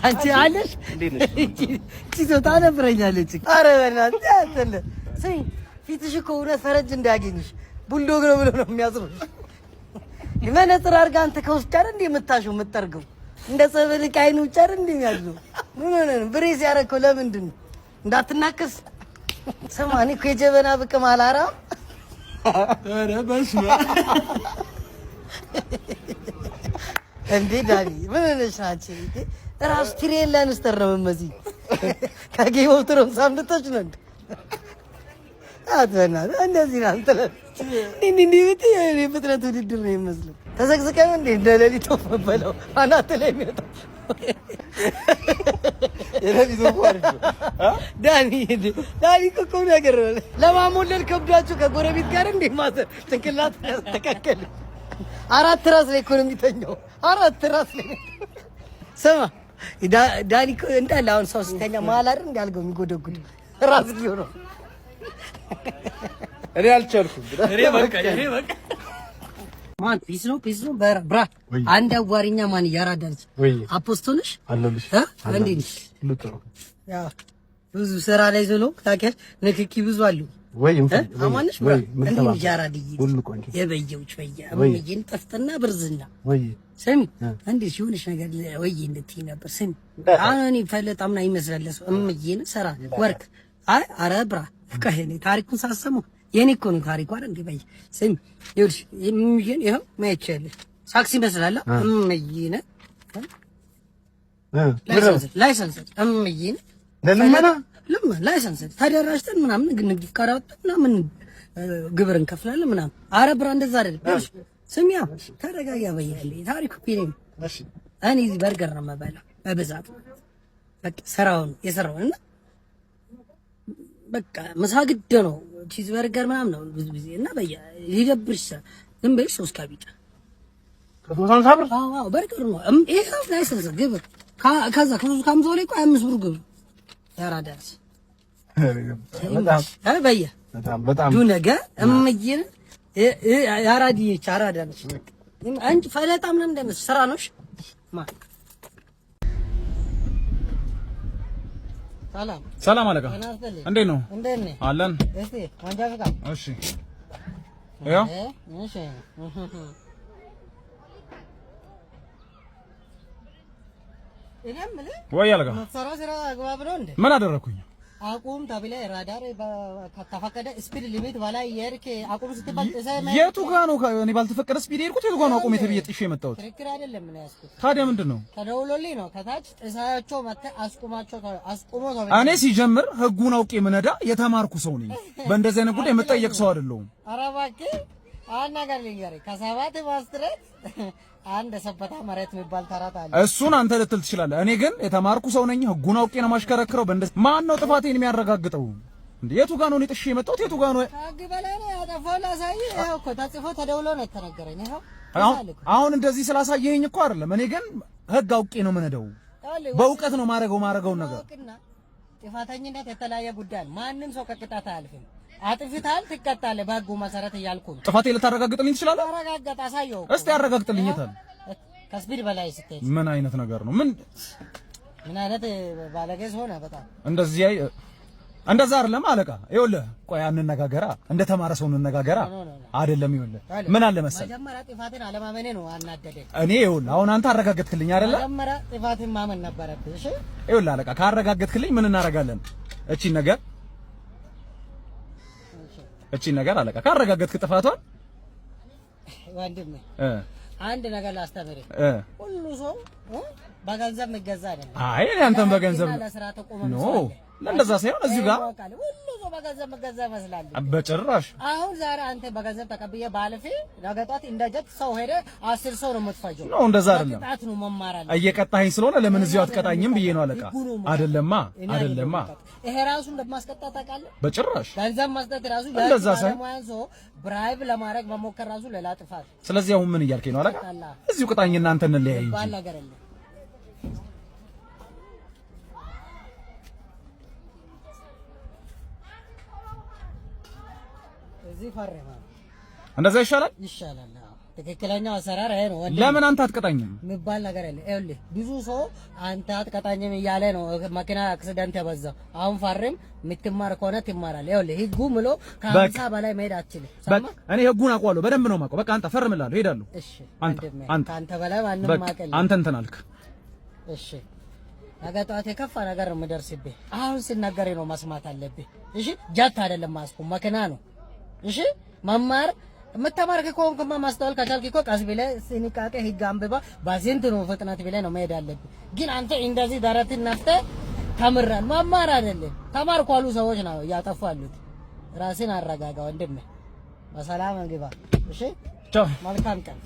አንቺ አለሽ ቺቶ ታነብረኛለች። ኧረ በእናትህ ያተለ ስሚ፣ ፊትሽ እኮ እውነት ፈረንጅ እንዳያገኝሽ ቡልዶግ ነው ብሎ ነው የሚያስሩሽ። መነጽር አድርጋ አንተ ከውስጥ አይደል እንዴ የምታሽው የምትጠርገው? እንደ ጸበል አይኑ ውጭ አይደል እንዴ የሚያዝው? ምን ሆነ ነው ብሬስ ያደረከው? ለምንድን ነው እንዳትናከስ? ስማ እኔ እኮ የጀበና ብቅም አላራም። ኧረ በስመ እንዴ ዳኒ ምን ሆነሽ አንቺ? ራስ ትሬላን ስተረም መዚህ ከጌው ትሮም ሳምንቶች ነው እንዴ? አትበና እንደዚህ ነው አንተ እንዴ ብት የኔ ፍጥረት ውድድር ነው የሚመስለው። ተዘግዝቀን እንዴ እንደሌሊት ወፈበለው አናት ላይ የሚወጣ የሌሊት ወፋር ዳኒ እኮ ነገር ለማሞለል ከብዳችሁ ከጎረቤት ጋር እንዴ ማዘር ጭንቅላት ተከከለ። አራት ራስ ላይ እኮ ነው የሚተኛው። አራት ራስ ላይ ስማ ዳኒ እኮ እንዳለ አሁን ሰው ሲተኛ መሀል አይደል እንዳልገው የሚጎደጉድ ራስ ጊዮ ነው። እኔ አልቻልኩም። እኔ በቃ ማን ፒስ ነው ብራ አንድ አዋሪኛ ማን ያራዳልች አፖስቶልሽ አለልሽ እንዴ ልጥሩ ያ ብዙ ስራ ላይ ዘሎ ታከሽ ንክኪ ብዙ አሉ ወይ አማንሽ ወይ እንዴ ያራድይ ሁሉ ቆንጆ የበየውች ወይዬን ጠፍጥና ብርዝና ወይ ስሚ እንዴ ሲሆንሽ ነገር ወይ እንድትይ ነበር። ስሚ አሁን ፈለጣምና ይመስላልስ እምዬን ሰራ ወርክ አይ አረ ብራ ከሄኔ ታሪኩን ሳሰሙ የኔ እኮ ነው ታሪኩ አይደል እንዴ? በይ ስሚ ይኸውልሽ እምዬን ይኸው ማይቻለሽ ሳክስ ይመስላል እምዬን ላይሰንስ እምዬን ለምን ላይሰንስ ተደራጅተን ምናምን ንግድ ፍቃድ አወጣን ምናምን ግብር እንከፍላለን ምናምን። አረ ብራ እንደዛ አይደለም። ስሚያ ተረጋጋ በያለ ታሪኩ ፊልም እሺ። እኔ እዚህ በርገር ነው የምበላው በብዛት በቃ ስራውን የሰራውና በቃ ምሳ ግድ ነው ቺዝ በርገር ምናምን ነው ብዙ ጊዜ እና በያ ሊደብርሽ ዝም በይሽ 3 ካቢጫ ከሶስት ሳብር አዎ በርገር ነው ይሄው ላይሰንስ ግብር ከዛ ከሶስት ካምዞ ላይ ቆይ 5 ብር ግብር ያራዳስ በያ በጣም ዱ ነገር እምዬን ያራዲች አራዳነሽ አንቺ ፈለጣ ምናምን እንደምስ ስራ ነውሽ ማ ሰላም አለቃ እንዴት ነው? እንዴት ነህ? አለን እስቲ አንጃ ፈቃ እሺ ያው እሺ ወይ አለቃ መሰራ ስራ አግባብ ነው እንዴ? ምን አደረኩኝ? አቁም ተብለ ራዳር ከተፈቀደ ስፒድ ሊሚት በላይ የርክ አቁም ስትባል የቱ ጋር ነው እኔ ባልተፈቀደ ስፒድ የሄድኩት? የቱ ጋር ነው አቁም የተብዬ ጥሼ የመጣሁት? ትክክል አይደለም ነው ያስኩት። ታዲያ ምንድን ነው? ተደውሎልኝ ነው ከታች ጥሳቸው መተ አስቁማቸው አስቁሞ ነው። እኔ ሲጀምር ህጉን አውቄ ምነዳ የተማርኩ ሰው ነኝ። በእንደዚህ አይነት ጉዳይ የምጠየቅ ሰው አይደለሁም። ኧረ እባክህ አንድ ነገር ልንገርህ፣ ከሰባት ማስትሬት አንድ ሰበታ መሬት የሚባል ተራት አለ። እሱን አንተ ልትል ትችላለህ። እኔ ግን የተማርኩ ሰው ነኝ። ህጉን አውቄ ነው ማሽከረክረው። በእንደዚህ ማን ነው ጥፋቴን የሚያረጋግጠው? እንዴ የቱ ጋር ነው እኔ ጥሼ የመጣሁት? የቱ ጋር ነው? ህግ በላይ ነው ያጠፋው። ላሳይህ። ይኸው እኮ ተጽፎ ተደውሎ ነው የተነገረኝ። ይኸው አሁን እንደዚህ ስላሳየኸኝ እኮ አይደለም። እኔ ግን ህግ አውቄ ነው የምነዳው። በእውቀት ነው ማረገውን ነገር። ጥፋተኝነት የተለያየ ጉዳይ ነው። ማንም ሰው ከቅጣት አያልፍም። አጥፍታል ትቀጣለህ በህጉ መሰረት እያልኩ ነው። ጥፋቴ ልታረጋግጥልኝ ትችላለህ? አረጋግጥ፣ አሳየው። እስቲ አረጋግጥልኝ። የታል ከስፒድ በላይ ስትሄድ ምን አይነት ነገር ነው? ምን አይነት ባለጌስ ሆነ? በጣም እንደዛ አይደለም አለቃ። ይኸውልህ ቆይ እንነጋገራ፣ እንደ ተማረ ሰው እንነጋገራ። አይደለም ይኸውልህ ምን አለ መሰለህ፣ መጀመሪያ ጥፋትን አለማመኔ ነው አናደደኝ። እኔ ይኸውልህ አሁን አንተ አረጋግጥክልኝ አይደለ? መጀመሪያ ጥፋትን ማመን ነበረብህ። እሺ ይኸውልህ አለቃ ካረጋግጥክልኝ ምን እናደርጋለን? እቺን ነገር አለቃ ካረጋገጥክ ጥፋቷን ወንድሜ አንድ ነገር ላስተምርህ። ሁሉ ሰው በገንዘብ መገዛ አይደለም። አይ አንተም በገንዘብ ለስራ ተቆመ ነው ለእንደዛ ሳይሆን እዚሁ ጋር ሁሉ ሰው በገንዘብ መገዛ ይመስላል። በጭራሽ። አሁን ዛሬ አንተ በገንዘብ ተቀብዬ ባለፌ ነገ ጧት እንደጀት ሰው ሄደ 10 ሰው ነው የምትፈጀው። ነው እንደዛ አይደለም። ቅጣት ነው መማር አለ። እየቀጣኸኝ ስለሆነ ለምን እዚሁ አትቀጣኝም ብዬ ነው አለቃ። አይደለማ። ይሄ ራሱ እንደማስቀጣት ታውቃለህ? በጭራሽ። ገንዘብ መስጠት ራሱ እንደዛ ሳይሆን ብራይብ ለማድረግ መሞከር ራሱ ሌላ ጥፋት። ስለዚህ አሁን ምን እያልከኝ ነው አለቃ? እዚሁ ቅጣኝና አንተ እንለያይ እንጂ ባል ነገር የለም። እዚህ ፈረማ እንደዛ ይሻላል። ትክክለኛው አሰራር ይሄ ነው። ለምን አንተ አትቀጣኝም የሚባል ነገር አለ። ይኸውልህ ብዙ ሰው አንተ አትቀጣኝም እያለ ነው መኪና አክሲደንት ያበዛው። አሁን ፋርም የምትማር ከሆነ ትማራለህ። ይኸውልህ ህጉ ምሎ ከ50 በላይ መሄድ አትችልም። እኔ ህጉን አውቀዋለሁ፣ በደንብ ነው የማውቀው። በቃ አንተ ፈርምላለሁ፣ ሄዳለሁ። እሺ አንተ በላይ ማንም ማቀል አንተ እንትን አልክ። እሺ ነገ ጠዋት የከፋ ነገር ነው የምደርስብህ። አሁን ሲናገር ነው መስማት አለብህ። እሺ ጃት አይደለም ማስቆም መኪና ነው። እሺ መማር የምትማር ከሆንክማ ማስተዋል ከቻልክ እኮ ቀስ ብለህ ጥንቃቄ ህግ አንብባ በስንት ነው ፍጥነት ብለህ ነው መሄድ አለብህ። ግን አንተ እንደዚህ ደረትን ነፍተህ ተምራል። መማር አይደለም ተማርኩ አሉ ሰዎች ነው እያጠፉ አሉት። ራስን አረጋጋ ወንድሜ፣ በሰላም ግባ። እሺ ቻው፣ መልካም ቀን።